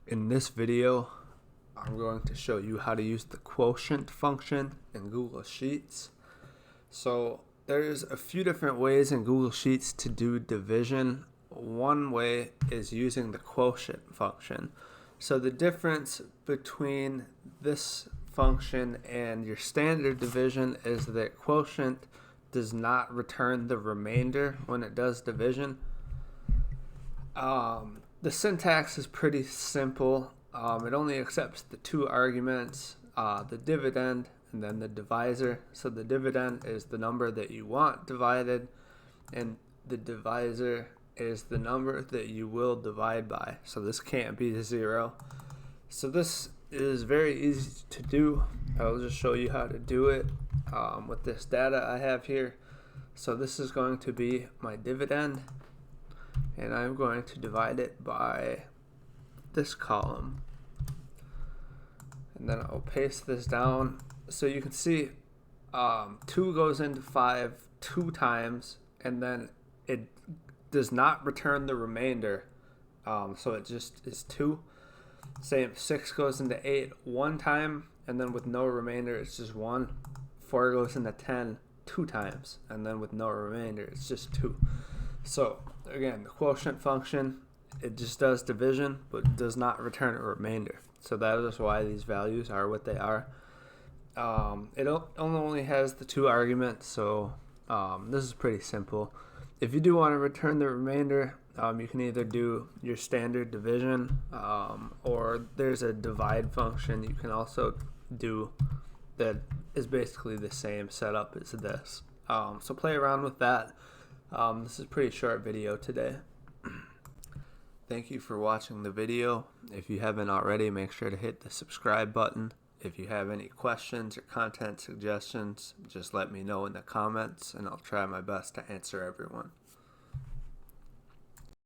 In this video, I'm going to show you how to use the quotient function in Google Sheets. So there's a few different ways in Google Sheets to do division. One way is using the quotient function. So the difference between this function and your standard division is that quotient does not return the remainder when it does division. The syntax is pretty simple. It only accepts the two arguments, the dividend and then the divisor. So the dividend is the number that you want divided, and the divisor is the number that you will divide by. So this can't be 0. So this is very easy to do. I'll just show you how to do it with this data I have here. So this is going to be my dividend, and I'm going to divide it by this column, and then I'll paste this down. So you can see 2 goes into 5 2 times, and then it does not return the remainder, so it just is 2. Same, 6 goes into 8 1 time, and then with no remainder it's just 1. 4 goes into 10 2 times, and then with no remainder it's just 2. So again, the quotient function, it just does division but does not return a remainder. So that is why these values are what they are. It only has the 2 arguments, so this is pretty simple. If you do want to return the remainder, you can either do your standard division, or there's a divide function you can also do that is basically the same setup as this. So play around with that. This is a pretty short video today. Thank you for watching the video. If you haven't already, make sure to hit the subscribe button. If you have any questions or content suggestions, just let me know in the comments and I'll try my best to answer everyone.